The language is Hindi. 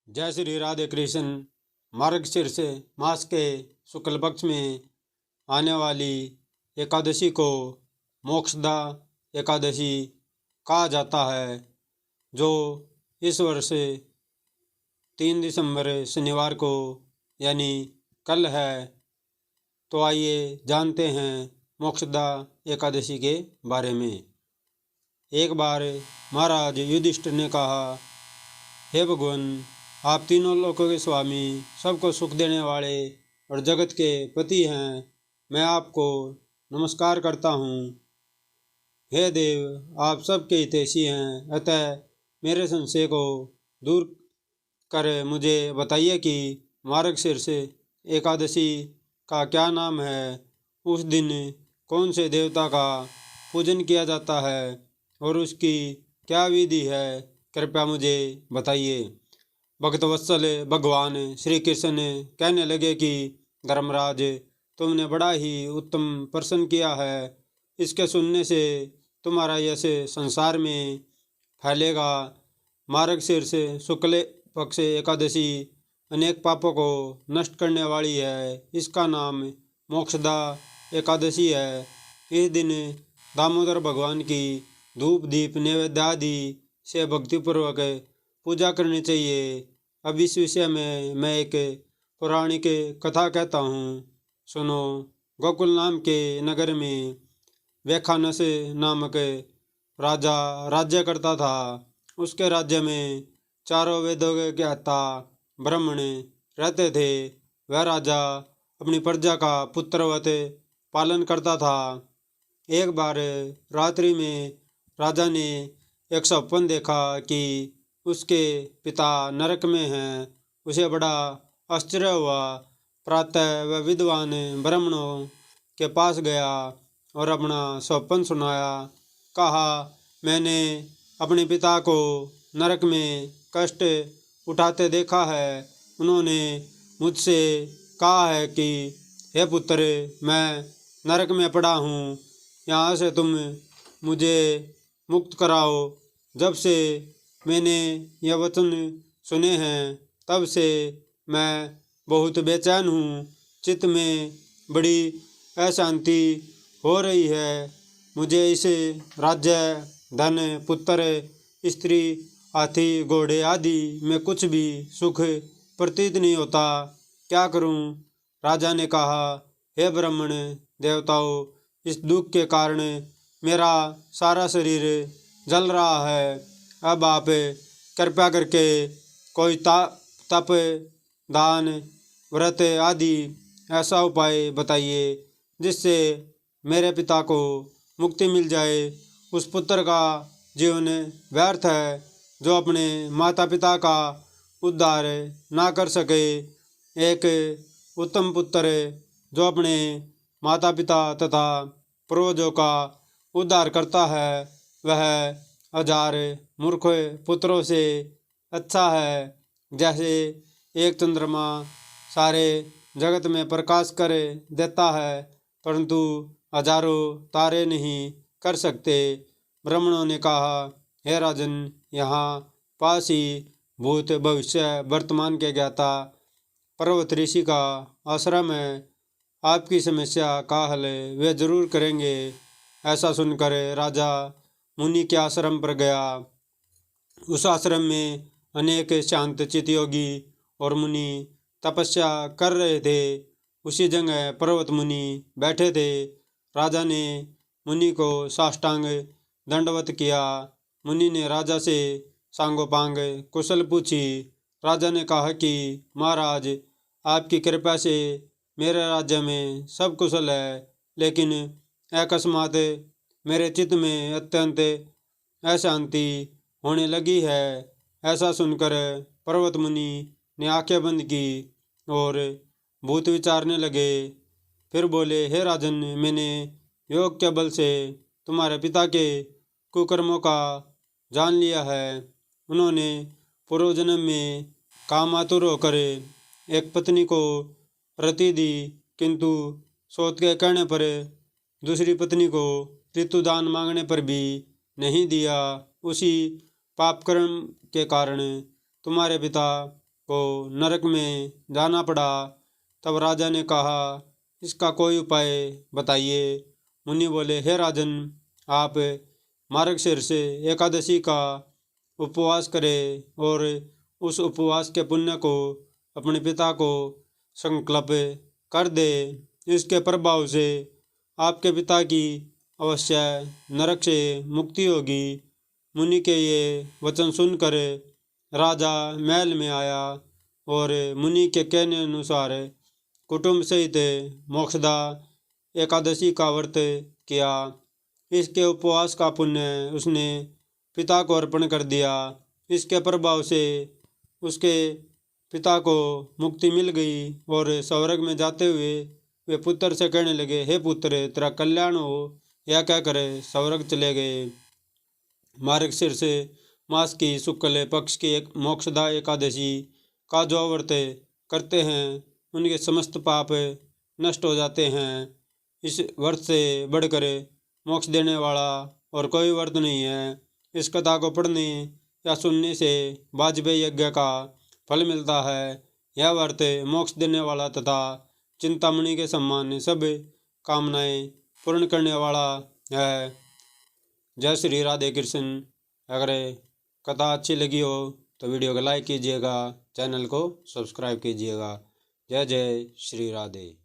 जय श्री राधे कृष्ण। मार्गशीर्ष मास के शुक्ल पक्ष में आने वाली एकादशी को मोक्षदा एकादशी कहा जाता है, जो इस वर्ष 3 दिसंबर शनिवार को यानी कल है। तो आइए जानते हैं मोक्षदा एकादशी के बारे में। एक बार महाराज युधिष्ठिर ने कहा, हे भगवान, आप तीनों लोकों के स्वामी, सबको सुख देने वाले और जगत के पति हैं। मैं आपको नमस्कार करता हूँ। हे देव, आप सबके हितैषी हैं, अतः मेरे संशय को दूर कर मुझे बताइए कि मार्गशीर्ष एकादशी का क्या नाम है। उस दिन कौन से देवता का पूजन किया जाता है और उसकी क्या विधि है, कृपया मुझे बताइए। भक्तवत्सल भगवान श्री कृष्ण कहने लगे कि धर्मराज, तुमने बड़ा ही उत्तम प्रश्न किया है। इसके सुनने से तुम्हारा यश संसार में फैलेगा। मार्गशीर्ष शुक्ल पक्ष एकादशी अनेक पापों को नष्ट करने वाली है। इसका नाम मोक्षदा एकादशी है। इस दिन दामोदर भगवान की धूप दीप नैवेद्य आदि से भक्तिपूर्वक पूजा करनी चाहिए। अब इस विषय में मैं एक पौराणिक कथा कहता हूँ, सुनो। गोकुल नाम के नगर में वैखानस नामक राजा राज्य करता था। उसके राज्य में चारों वेदों के ज्ञाता ब्राह्मण रहते थे। वह राजा अपनी प्रजा का पुत्रवत पालन करता था। एक बार रात्रि में राजा ने एक स्वप्न देखा कि उसके पिता नरक में हैं। उसे बड़ा आश्चर्य हुआ। प्रातः वह विद्वान ब्राह्मणों के पास गया और अपना स्वप्न सुनाया। कहा, मैंने अपने पिता को नरक में कष्ट उठाते देखा है। उन्होंने मुझसे कहा है कि हे पुत्र, मैं नरक में पड़ा हूँ, यहाँ से तुम मुझे मुक्त कराओ। जब से मैंने यह वचन सुने हैं, तब से मैं बहुत बेचैन हूँ। चित्त में बड़ी अशांति हो रही है। मुझे इस राज्य, धन, पुत्र, स्त्री, हाथी, घोड़े आदि में कुछ भी सुख प्रतीत नहीं होता। क्या करूं? राजा ने कहा, हे ब्राह्मण देवताओं, इस दुख के कारण मेरा सारा शरीर जल रहा है। अब आप कृपा करके कोई तप, दान, व्रत आदि ऐसा उपाय बताइए जिससे मेरे पिता को मुक्ति मिल जाए। उस पुत्र का जीवन व्यर्थ है जो अपने माता पिता का उद्धार ना कर सके। एक उत्तम पुत्र जो अपने माता पिता तथा पूर्वजों का उद्धार करता है, वह 1000 मूर्ख पुत्रों से अच्छा है। जैसे एक चंद्रमा सारे जगत में प्रकाश कर देता है, परंतु हजारों तारे नहीं कर सकते। ब्राह्मणों ने कहा, हे राजन, यहाँ पास ही भूत, भविष्य, वर्तमान के ज्ञाता पर्वत ऋषि का आश्रम है। आपकी समस्या का हल वे जरूर करेंगे। ऐसा सुनकर राजा मुनि के आश्रम पर गया। उस आश्रम में अनेक शांत चित्त योगी और मुनि तपस्या कर रहे थे। उसी जगह पर्वत मुनि बैठे थे। राजा ने मुनि को साष्टांग दंडवत किया। मुनि ने राजा से सांगोपांग कुशल पूछी। राजा ने कहा कि महाराज, आपकी कृपा से मेरे राज्य में सब कुशल है, लेकिन अकस्मात मेरे चित्त में अत्यंत अशांति होने लगी है। ऐसा सुनकर पर्वत मुनि ने आंखें बंद की और भूत विचारने लगे। फिर बोले, हे राजन, मैंने योग के बल से तुम्हारे पिता के कुकर्मों का जान लिया है। उन्होंने पूर्व जन्म में कामातुर होकर एक पत्नी को रति दी, किंतु सोच के कहने पर दूसरी पत्नी को ऋतुदान मांगने पर भी नहीं दिया। उसी पाप कर्म के कारण तुम्हारे पिता को नरक में जाना पड़ा। तब राजा ने कहा, इसका कोई उपाय बताइए। मुनि बोले, हे राजन, आप मार्गशीर्ष एकादशी का उपवास करें और उस उपवास के पुण्य को अपने पिता को संकल्प कर दे। इसके प्रभाव से आपके पिता की अवश्य नरक से मुक्ति होगी। मुनि के ये वचन सुनकर राजा महल में आया और मुनि के कहने अनुसार कुटुंब सहित मोक्षदा एकादशी का व्रत किया। इसके उपवास का पुण्य उसने पिता को अर्पण कर दिया। इसके प्रभाव से उसके पिता को मुक्ति मिल गई और स्वर्ग में जाते हुए वे पुत्र से कहने लगे, हे पुत्र, तेरा कल्याण हो। यह कहकर स्वर्ग चले गए। मार्गशीर्ष मास की शुक्ल पक्ष की एक मोक्षदा एकादशी का जो व्रत करते हैं उनके समस्त पाप नष्ट हो जाते हैं। इस व्रत से बढ़कर मोक्ष देने वाला और कोई व्रत नहीं है। इस कथा को पढ़ने या सुनने से वाजपेयी यज्ञ का फल मिलता है। यह व्रत मोक्ष देने वाला तथा चिंतामणि के समान सब कामनाएं पूर्ण करने वाला है। जय श्री राधे कृष्ण। अगर कथा अच्छी लगी हो तो वीडियो को लाइक कीजिएगा, चैनल को सब्सक्राइब कीजिएगा। जय जय श्री राधे।